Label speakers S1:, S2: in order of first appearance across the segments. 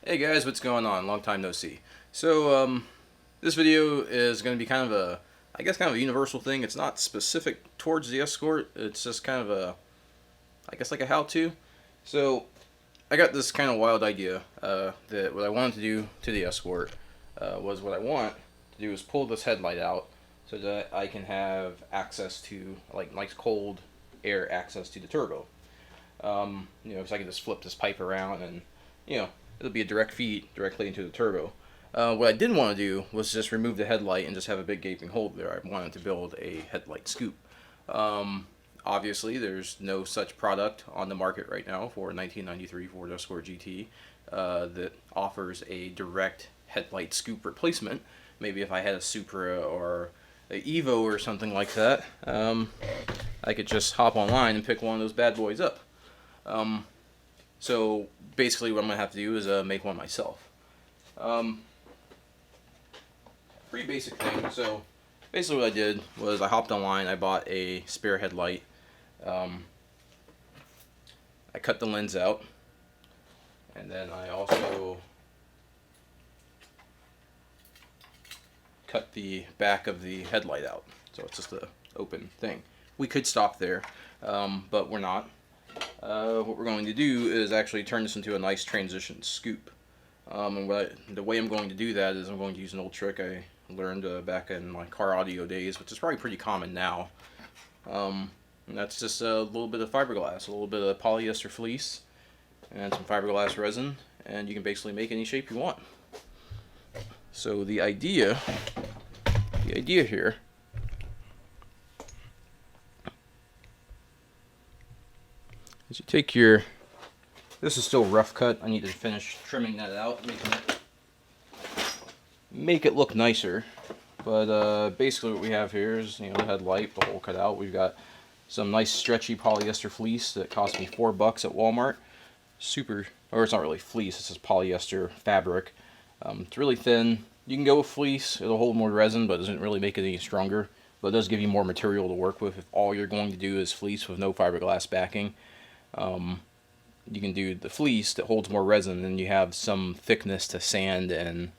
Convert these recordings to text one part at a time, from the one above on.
S1: Hey guys, what's going on? Long time no see. So, this video is going to be kind of a, I guess kind of a universal thing. It's not specific towards the Escort. It's just kind of a, I guess like a how-to. So, I got this kind of wild idea that what I wanted to do to the Escort was what I want to do is pull this headlight out so that I can have access to, like, nice cold air access to the turbo. So I can just flip this pipe around and, it'll be a direct feed directly into the turbo. What I didn't want to do was just remove the headlight and just have a big gaping hole there. I wanted to build a headlight scoop. Obviously, there's no such product on the market right now for a 1993 Ford Escort GT that offers a direct headlight scoop replacement. Maybe if I had a Supra or a Evo or something like that, I could just hop online and pick one of those bad boys up. So basically what I'm going to have to do is make one myself. Pretty basic thing. So basically what I did was I hopped online, I bought a spare headlight. I cut the lens out, and then I also cut the back of the headlight out. So it's just an open thing. We could stop there, but we're not. What we're going to do is actually turn this into a nice transition scoop. And the way I'm going to do that is I'm going to use an old trick I learned back in my car audio days, which is probably pretty common now. And that's just a little bit of fiberglass, a little bit of polyester fleece, and some fiberglass resin, and you can basically make any shape you want. So the idea here is you take your, this is still rough cut, I need to finish trimming that out, make it look nicer, but basically what we have here is, the headlight, the hole cut out. We've got some nice stretchy polyester fleece that cost me $4 at Walmart. Or it's not really fleece, it's just polyester fabric. It's really thin. You can go with fleece, it'll hold more resin, but it doesn't really make it any stronger. But it does give you more material to work with if all you're going to do is fleece with no fiberglass backing. You can do the fleece that holds more resin, and you have some thickness to sand and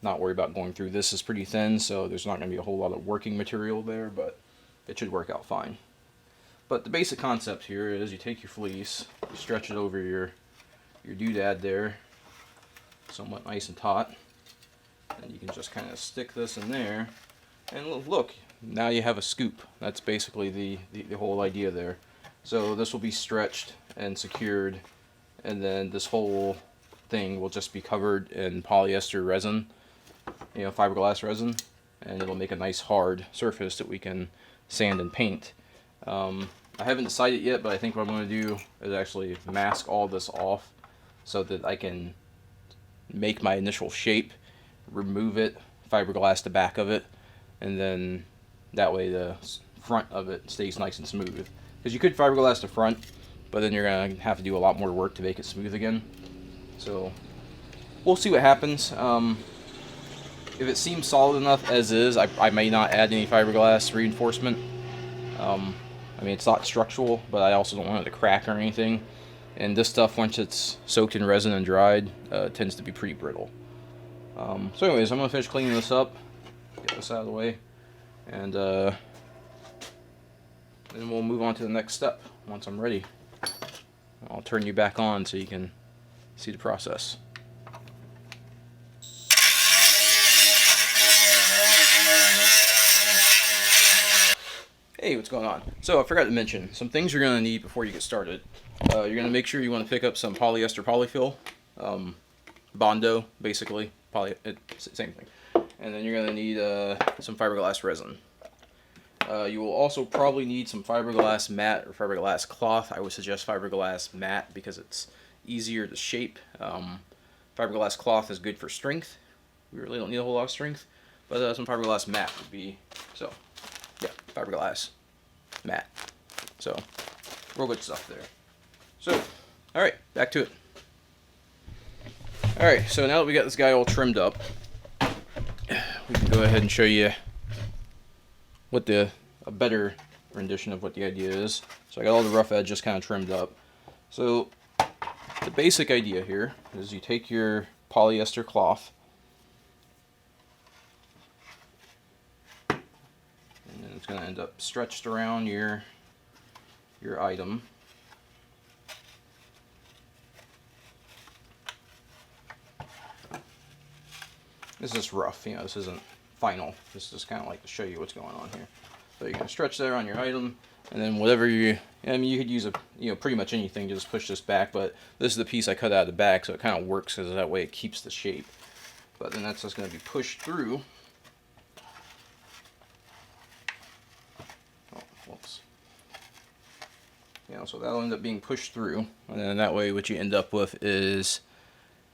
S1: not worry about going through. This is pretty thin, so there's not going to be a whole lot of working material there, but it should work out fine. But the basic concept here is you take your fleece, you stretch it over your doodad there, somewhat nice and taut, and you can just kind of stick this in there, and look, now you have a scoop. That's basically the whole idea there. So this will be stretched and secured, and then this whole thing will just be covered in polyester resin, fiberglass resin, and it'll make a nice hard surface that we can sand and paint. I haven't decided yet, but I think what I'm going to do is actually mask all this off so that I can make my initial shape, remove it, fiberglass the back of it, and then that way the front of it stays nice and smooth. Because you could fiberglass the front, but then you're going to have to do a lot more work to make it smooth again. So we'll see what happens. If it seems solid enough as is, I may not add any fiberglass reinforcement. It's not structural, but I also don't want it to crack or anything. And this stuff, once it's soaked in resin and dried, tends to be pretty brittle. So anyways, I'm going to finish cleaning this up, get this out of the way, and then we'll move on to the next step once I'm ready. I'll turn you back on so you can see the process. Hey, what's going on? So I forgot to mention some things you're going to need before you get started. You're going to make sure you want to pick up some polyester polyfill, Bondo basically, same thing. And then you're going to need some fiberglass resin. You will also probably need some fiberglass mat or fiberglass cloth. I would suggest fiberglass mat because it's easier to shape. Fiberglass cloth is good for strength. We really don't need a whole lot of strength, but some fiberglass mat would be, so yeah, fiberglass mat. So real good stuff there. So alright, back to it. Alright, so now that we got this guy all trimmed up, we can go ahead and show you what a better rendition of what the idea is. So I got all the rough edges kind of trimmed up. So the basic idea here is you take your polyester cloth. And then it's going to end up stretched around your item. This is rough, you know, this isn't final. This is kind of like to show you what's going on here. So you're going to stretch there on your item, and then whatever you, I mean, you could use pretty much anything to just push this back, but this is the piece I cut out of the back, so it kind of works because that way it keeps the shape. But then that's just going to be pushed through. Oh, whoops. You know, so that'll end up being pushed through, and then that way what you end up with is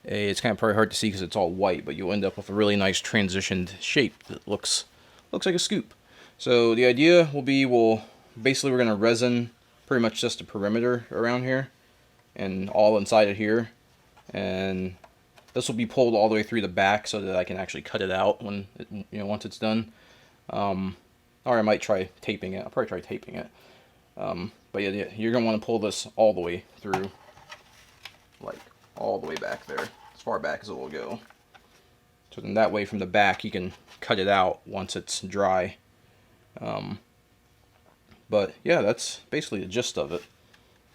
S1: it's kind of probably hard to see because it's all white, but you'll end up with a really nice transitioned shape that looks like a scoop. So the idea will be, we're going to resin pretty much just the perimeter around here and all inside of here, and this will be pulled all the way through the back so that I can actually cut it out when once it's done. Or I might try taping it. I'll probably try taping it. But yeah, you're going to want to pull this all the way through, like all the way back there, as far back as it will go. So then that way from the back you can cut it out once it's dry. But yeah, that's basically the gist of it.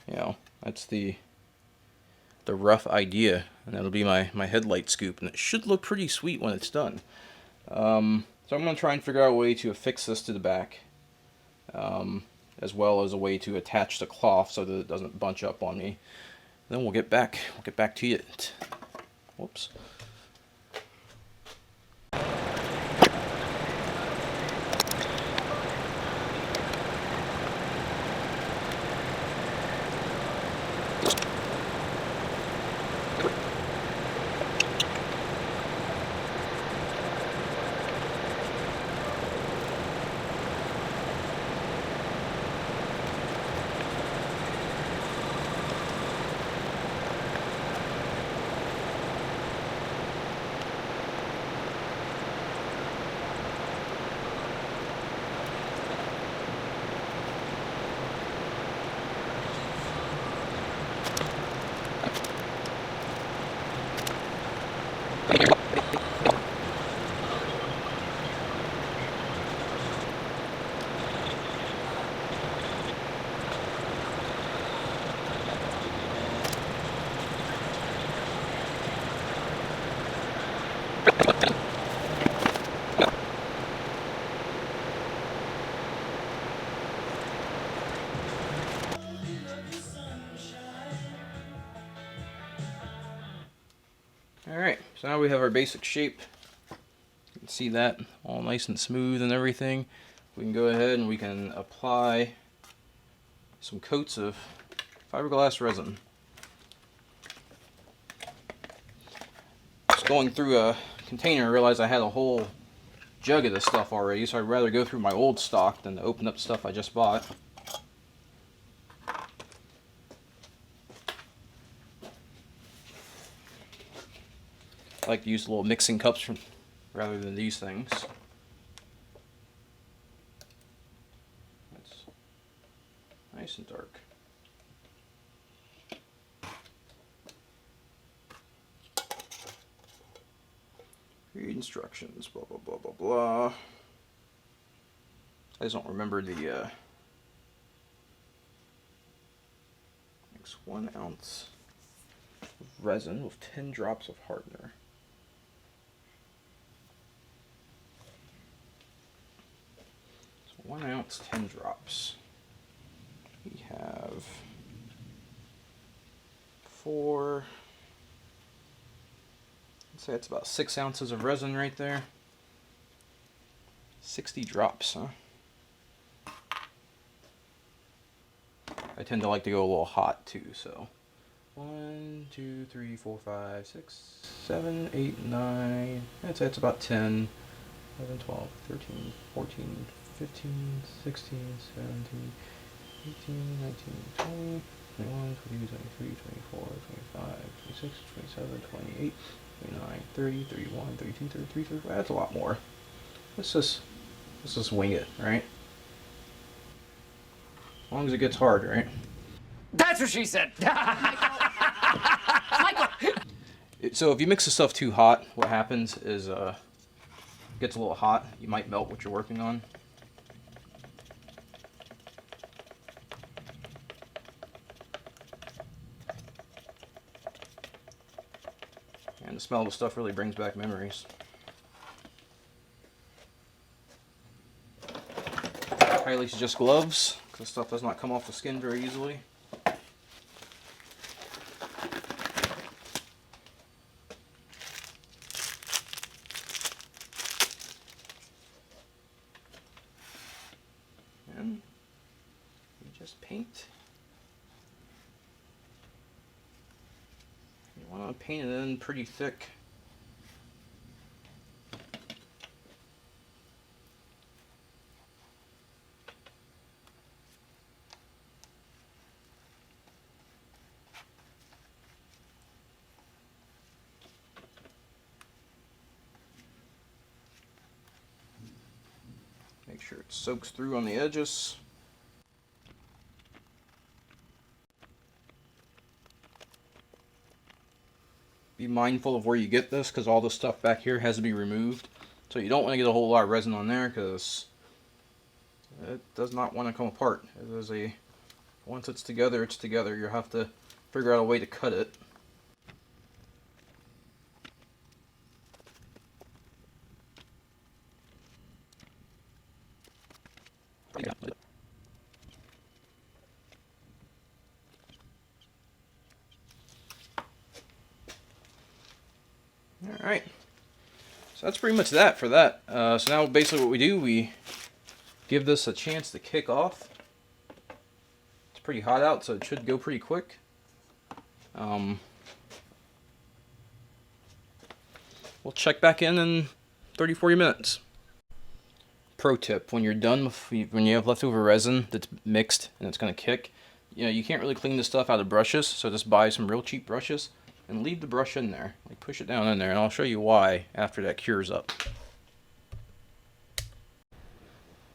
S1: You know, that's the rough idea, and that'll be my headlight scoop, and it should look pretty sweet when it's done. So I'm going to try and figure out a way to affix this to the back, as well as a way to attach the cloth so that it doesn't bunch up on me. Then we'll get back to it. Whoops. Alright, so now we have our basic shape. You can see that all nice and smooth and everything. We can go ahead and we can apply some coats of fiberglass resin. Just going through a container, I realized I had a whole jug of this stuff already, so I'd rather go through my old stock than to open up stuff I just bought. I like to use little mixing cups rather than these things. That's nice and dark. Read instructions, blah blah blah blah blah. I just don't remember the mix 1 ounce of resin with 10 drops of hardener. So 1 ounce, 10 drops. We have 4. I'd say it's about 6 ounces of resin right there. 60 drops, huh? I tend to like to go a little hot too, so 1, 2, 3, 4, 5, 6, 7, 8, 9. I'd say it's about 10, 11, 12, 13, 14, 15, 16, 17, 18, 19, 20, 21, 22, 23, 24, 25, 26, 27, 28, 29, 30, 31, 32, 33, 34. That's a lot more. Let's just wing it, right? As long as it gets hard, right?
S2: That's what she said. Michael.
S1: So if you mix the stuff too hot, what happens is it gets a little hot. You might melt what you're working on. And the smell of the stuff really brings back memories. Highly suggest gloves, because the stuff does not come off the skin very easily. And you just paint. You want to paint it in pretty thick. Make sure it soaks through on the edges. Be mindful of where you get this, because all the stuff back here has to be removed. So you don't want to get a whole lot of resin on there, because it does not want to come apart. It is once it's together, it's together. You'll have to figure out a way to cut it. Alright, so that's pretty much that for that. So now basically what we do, we give this a chance to kick off. It's pretty hot out, so it should go pretty quick. We'll check back in 30-40 minutes. Pro tip, when you're done, when you have leftover resin that's mixed and it's going to kick, you can't really clean this stuff out of brushes, so just buy some real cheap brushes and leave the brush in there. Like, push it down in there, and I'll show you why after that cures up.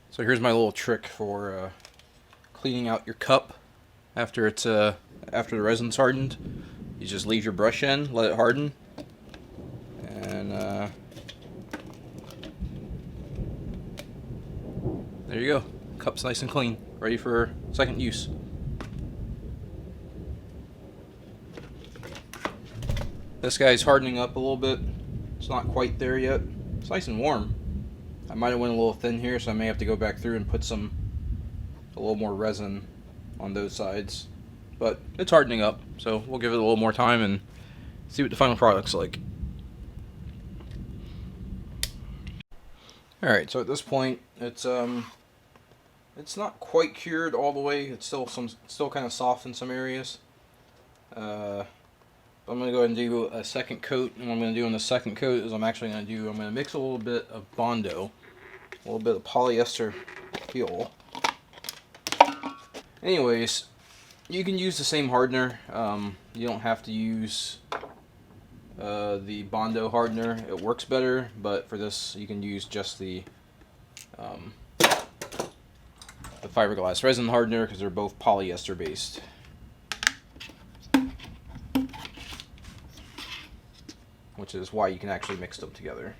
S1: So here's my little trick for cleaning out your cup after the resin's hardened. You just leave your brush in, let it harden, and there you go. Cup's nice and clean, ready for second use. This guy's hardening up a little bit. It's not quite there yet. It's nice and warm. I might have went a little thin here, so I may have to go back through and put a little more resin on those sides. But it's hardening up, so we'll give it a little more time and see what the final product's like. Alright, so at this point, it's not quite cured all the way. It's still kind of soft in some areas. I'm going to go ahead and do a second coat, and what I'm going to do in the second coat is I'm going to mix a little bit of Bondo, a little bit of polyester peel. Anyways, you can use the same hardener. You don't have to use the Bondo hardener. It works better, but for this you can use just the fiberglass resin hardener, because they're both polyester based. Which is why you can actually mix them together.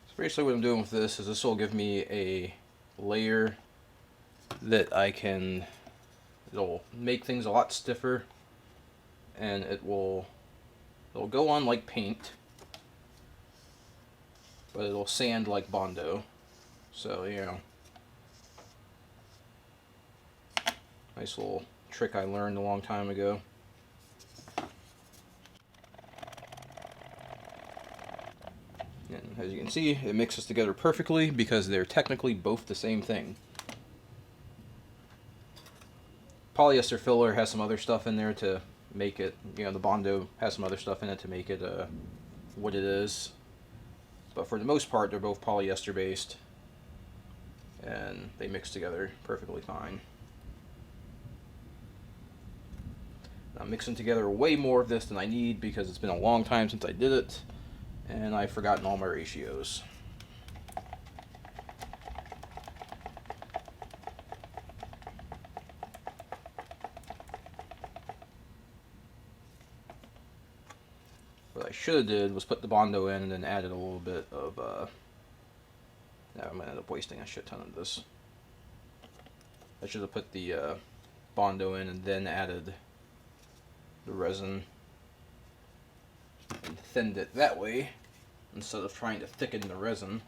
S1: So basically what I'm doing with this is this will give me a layer that it'll make things a lot stiffer, and it'll go on like paint, but it'll sand like Bondo. So, nice little trick I learned a long time ago. And as you can see, it mixes together perfectly because they're technically both the same thing. Polyester filler has some other stuff in there to make it, the Bondo has some other stuff in it to make it what it is. But for the most part, they're both polyester based, and they mix together perfectly fine. I'm mixing together way more of this than I need because it's been a long time since I did it, and I've forgotten all my ratios. What I should have did was put the Bondo in and then added a little bit of, now I'm going to end up wasting a shit ton of this. I should have put the Bondo in and then added the resin and thinned it that way instead of trying to thicken the resin.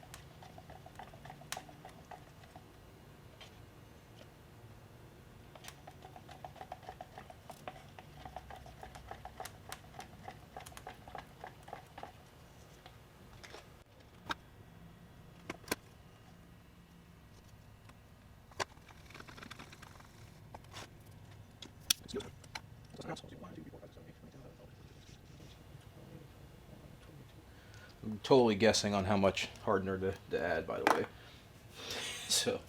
S1: I'm totally guessing on how much hardener to add, by the way. So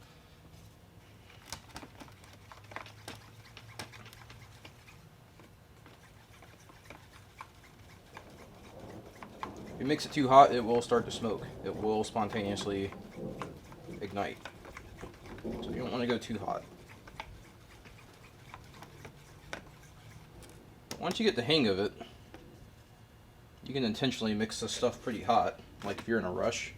S1: if you mix it too hot, it will start to smoke. It will spontaneously ignite. So you don't want to go too hot. Once you get the hang of it, you can intentionally mix this stuff pretty hot, like if you're in a rush.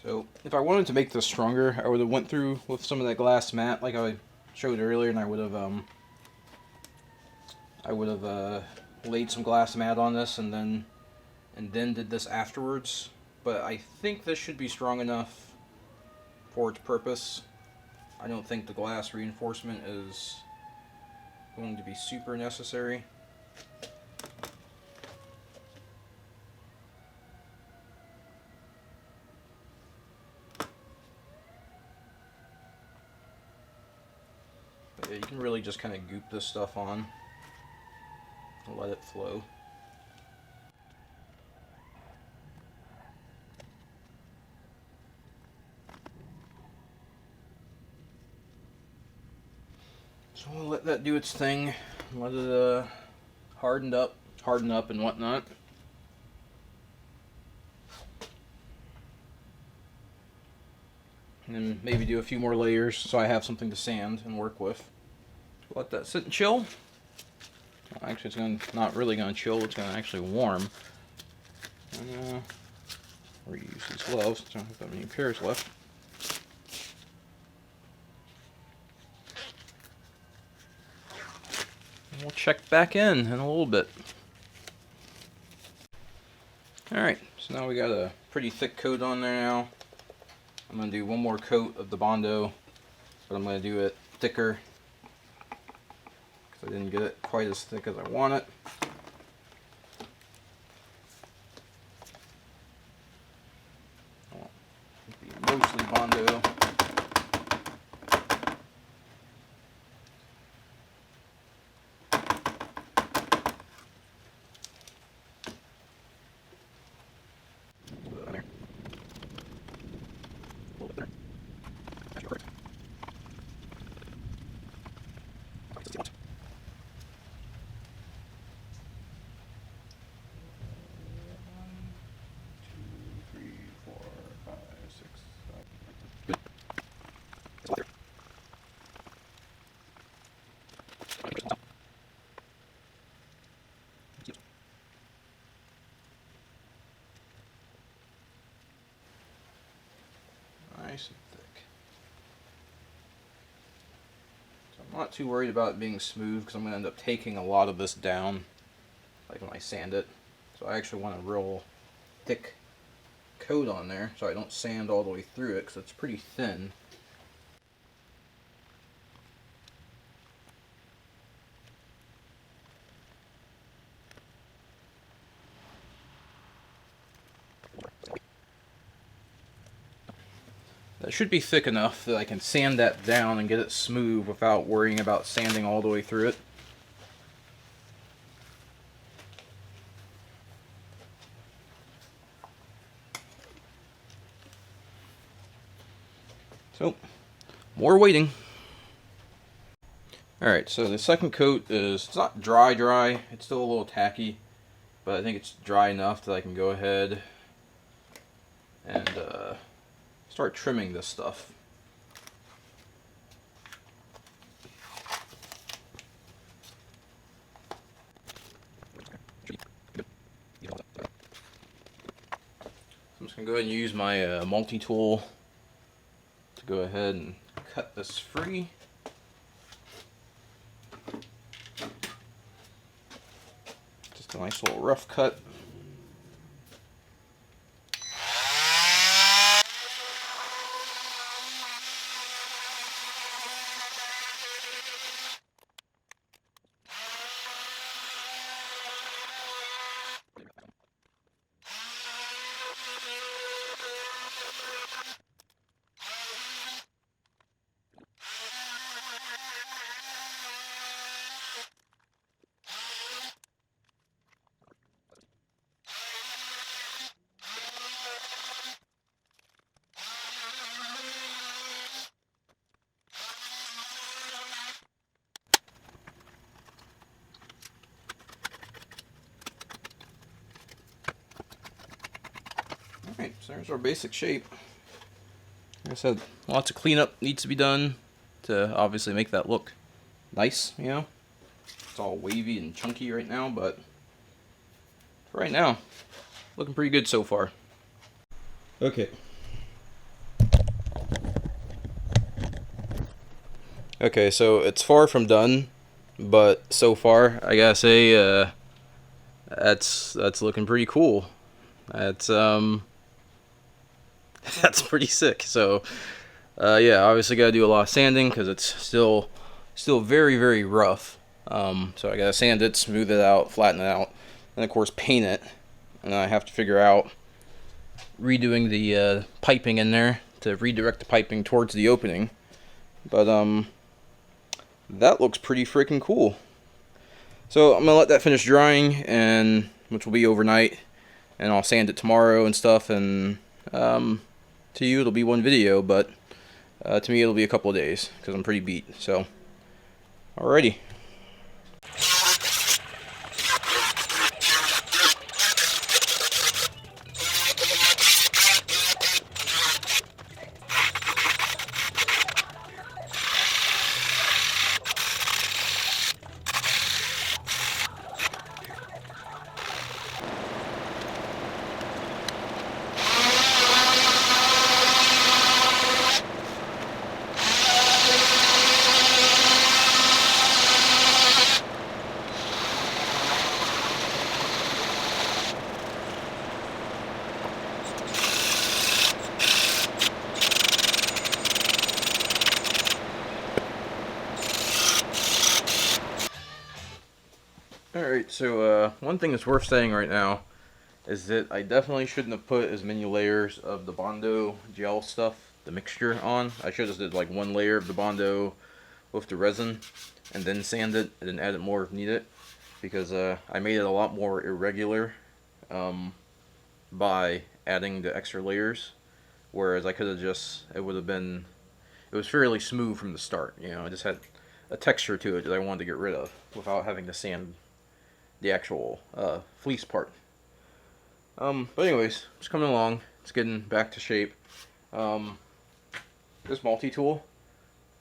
S1: So if I wanted to make this stronger, I would have went through with some of that glass mat like I showed earlier, and I would have laid some glass mat on this and then did this afterwards. But I think this should be strong enough for its purpose. I don't think the glass reinforcement is going to be super necessary. But yeah, you can really just kind of goop this stuff on and let it flow. So we'll let that do its thing, let it harden up and whatnot. And then maybe do a few more layers so I have something to sand and work with. Let that sit and chill. Well, actually, it's not really going to chill, it's going to actually warm. And reuse these gloves, I don't have that many pairs left. And we'll check back in a little bit. Alright, so now we got a pretty thick coat on there now. I'm going to do one more coat of the Bondo, but I'm going to do it thicker because I didn't get it quite as thick as I want it. I want it to be mostly Bondo. I'm not too worried about it being smooth because I'm going to end up taking a lot of this down, like when I sand it. So I actually want a real thick coat on there so I don't sand all the way through it because it's pretty thin. That should be thick enough that I can sand that down and get it smooth without worrying about sanding all the way through it. So, more waiting. Alright, so the second coat is, it's not dry, it's still a little tacky, but I think it's dry enough that I can go ahead and start trimming this stuff. I'm just going to go ahead and use my multi-tool to go ahead and cut this free. Just a nice little rough cut. Alright, so there's our basic shape. Like I said, lots of cleanup needs to be done to obviously make that look nice, you know. It's all wavy and chunky right now, but for right now, looking pretty good so far. Okay. Okay, so it's far from done, but so far, I gotta say, that's looking pretty cool. That's that's pretty sick. So yeah, obviously gotta do a lot of sanding because it's still very rough. So I gotta sand it, smooth it out, flatten it out, and of course paint it. And I have to figure out redoing the piping in there to redirect the piping towards the opening. But that looks pretty freaking cool. So I'm gonna let that finish drying, and which will be overnight, and I'll sand it tomorrow and stuff. And to you it'll be one video, but to me it'll be a couple of days because I'm pretty beat. So, alrighty. Alright, so one thing that's worth saying right now is that I definitely shouldn't have put as many layers of the Bondo gel stuff, the mixture, on. I should have did like one layer of the Bondo with the resin and then sand it and then add it more if needed, because I made it a lot more irregular by adding the extra layers, whereas I could have just, it was fairly smooth from the start, you know. I just had a texture to it that I wanted to get rid of without having to sand the actual fleece part. But anyways, it's coming along. It's getting back to shape. This multi-tool,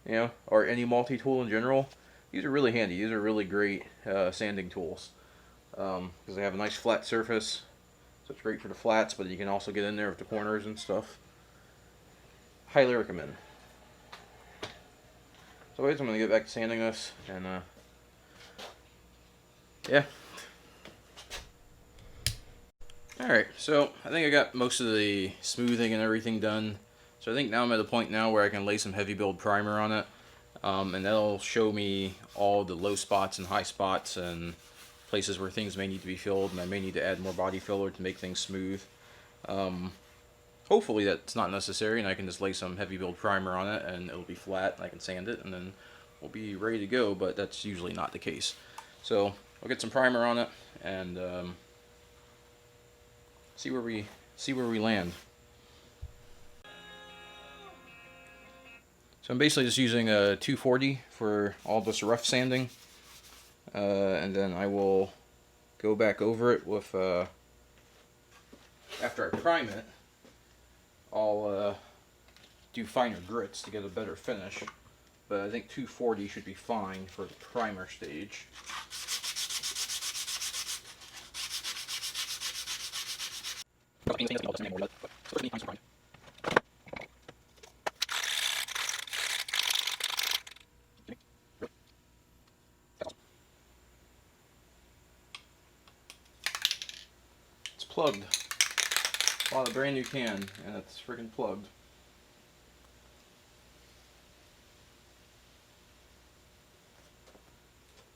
S1: you know, or any multi-tool in general, these are really handy. These are really great sanding tools because they have a nice flat surface, so it's great for the flats, but you can also get in there with the corners and stuff. Highly recommend. So wait, I'm gonna get back to sanding this, and yeah. Alright, so I think I got most of the smoothing and everything done. So I think now I'm at a point now where I can lay some heavy build primer on it. And that'll show me all the low spots and high spots and places where things may need to be filled, and I may need to add more body filler to make things smooth. Hopefully that's not necessary, and I can just lay some heavy build primer on it and it'll be flat and I can sand it and then we'll be ready to go, but that's usually not the case. So I'll get some primer on it and see where we land. So I'm basically just using a 240 for all this rough sanding, and then I will go back over it with after I prime it. I'll do finer grits to get a better finish, but I think 240 should be fine for the primer stage. It's plugged. Bought a brand new can, and it's freaking plugged.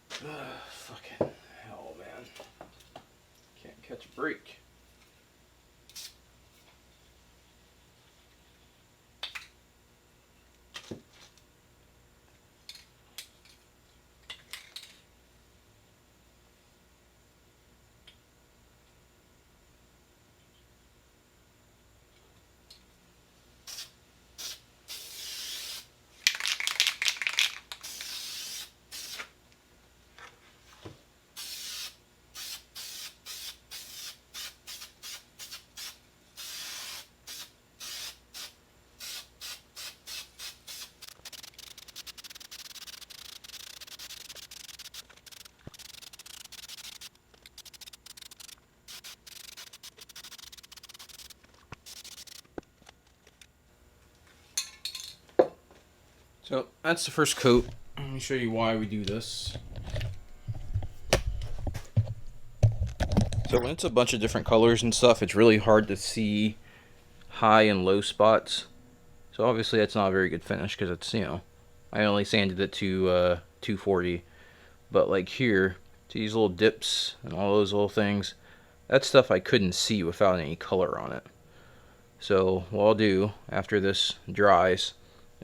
S1: Fucking hell, man. Can't catch a break. So that's the first coat. Let me show you why we do this. So when it's a bunch of different colors and stuff, it's really hard to see high and low spots. So obviously that's not a very good finish because it's, you know, I only sanded it to 240. But like here, see these little dips and all those little things, that's stuff I couldn't see without any color on it. So what I'll do after this dries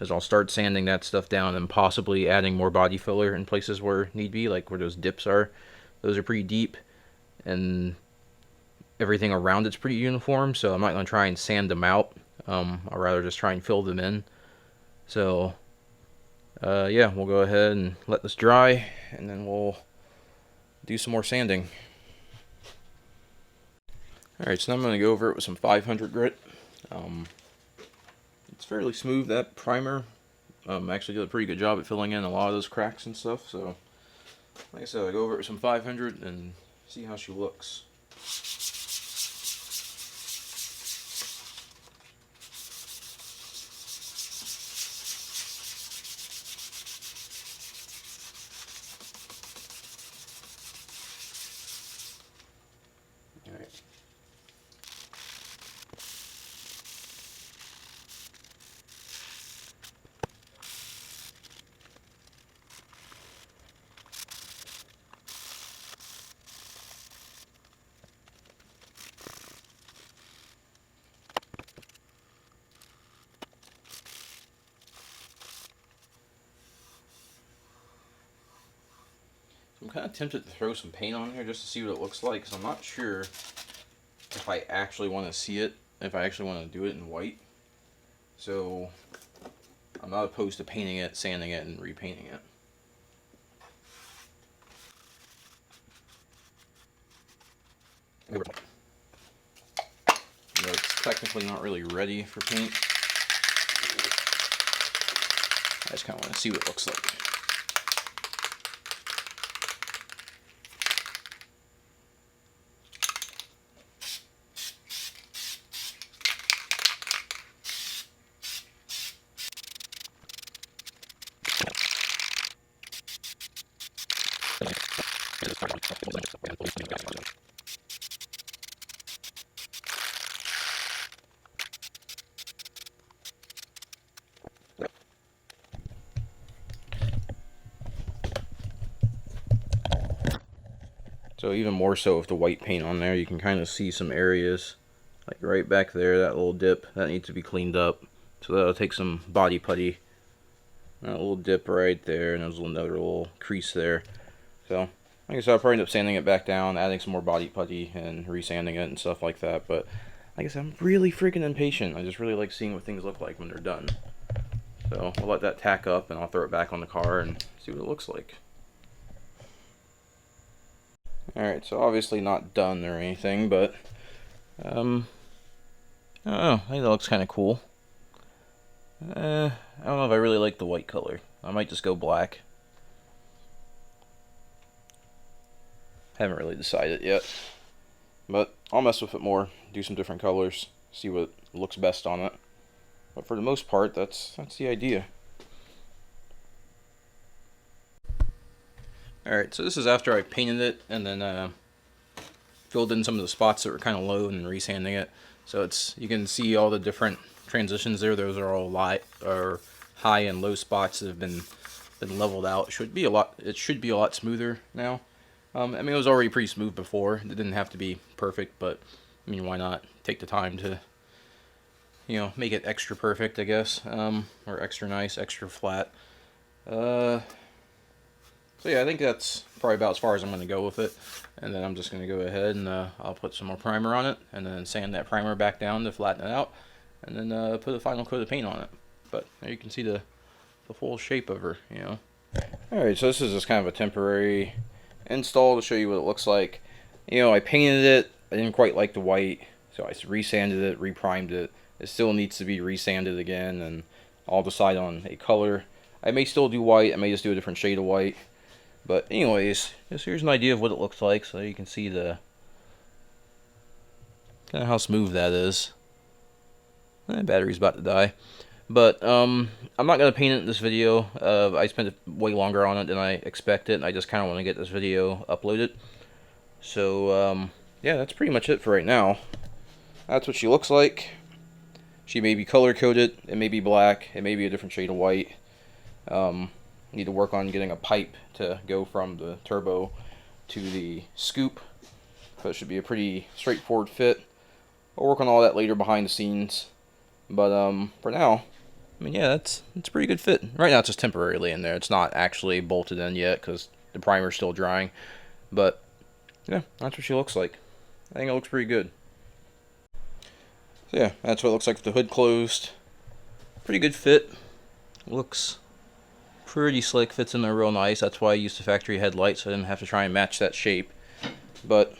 S1: is I'll start sanding that stuff down and possibly adding more body filler in places where need be, like where those dips are. Those are pretty deep and everything around it's pretty uniform, so I'm not going to try and sand them out. I'd rather just try and fill them in. So yeah, we'll go ahead and let this dry and then we'll do some more sanding. Alright, so now I'm going to go over it with some 500 grit. It's fairly smooth. That primer actually did a pretty good job at filling in a lot of those cracks and stuff. So, like I said, I go over it with some 500 and see how she looks. Alright. I'm kind of tempted to throw some paint on here just to see what it looks like, because I'm not sure if I actually want to see it, if I actually want to do it in white. So I'm not opposed to painting it, sanding it, and repainting it. You know, it's technically not really ready for paint. I just kind of want to see what it looks like. So even more so with the white paint on there, you can kind of see some areas, like right back there, that little dip, that needs to be cleaned up. So that'll take some body putty. That little dip right there, and there's another little crease there. So, like I said, I'll probably end up sanding it back down, adding some more body putty, and resanding it and stuff like that. But, like I said, I'm really freaking impatient. I just really like seeing what things look like when they're done. So, I'll let that tack up, and I'll throw it back on the car and see what it looks like. Alright, so obviously not done or anything, but, I don't know, I think that looks kind of cool. I don't know if I really like the white color. I might just go black. Haven't really decided yet. But I'll mess with it more, do some different colors, see what looks best on it. But for the most part, that's the idea. Alright, so this is after I painted it and then filled in some of the spots that were kind of low and resanding it. So you can see all the different transitions there. Those are all high and low spots that have been leveled out. It should be a lot smoother now. I mean, it was already pretty smooth before. It didn't have to be perfect, but I mean, why not take the time to, you know, make it extra perfect, I guess, or extra nice, extra flat. So yeah, I think that's probably about as far as I'm going to go with it. And then I'm just going to go ahead and I'll put some more primer on it, and then sand that primer back down to flatten it out, and then put a final coat of paint on it. But there you can see the full shape of her, you know. Alright, so this is just kind of a temporary install to show you what it looks like. You know, I painted it. I didn't quite like the white, so I resanded it, reprimed it. It still needs to be resanded again, and I'll decide on a color. I may still do white. I may just do a different shade of white. But anyways, just here's an idea of what it looks like, so you can see the kind of how smooth that is. Battery's about to die. But I'm not going to paint it in this video. I spent way longer on it than I expected, and I just kind of want to get this video uploaded. So yeah, that's pretty much it for right now. That's what she looks like. She may be color coded, it may be black, it may be a different shade of white. Need to work on getting a pipe to go from the turbo to the scoop, but it should be a pretty straightforward fit. I'll work on all that later behind the scenes, but for now, I mean, yeah, it's a pretty good fit. Right now it's just temporarily in there. It's not actually bolted in yet because the primer's still drying, but yeah, that's what she looks like. I think it looks pretty good. So yeah, that's what it looks like with the hood closed. Pretty good fit. Looks pretty slick, fits in there real nice. That's why I used the factory headlight, so I didn't have to try and match that shape. But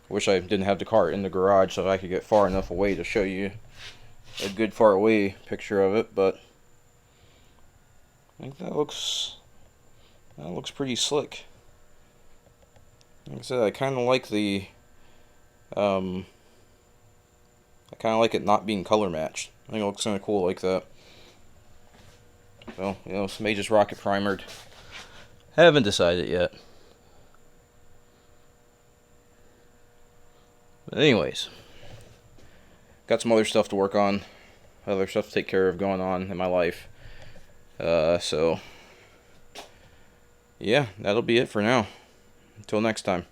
S1: I wish I didn't have the car in the garage so I could get far enough away to show you a good far away picture of it. But I think that looks pretty slick. Like I said, I kind of like the I kind of like it not being color matched. I think it looks kind of cool like that. So, you know, may just rocket primered. Haven't decided yet. But anyways, got some other stuff to work on, other stuff to take care of going on in my life. So, yeah, that'll be it for now. Until next time.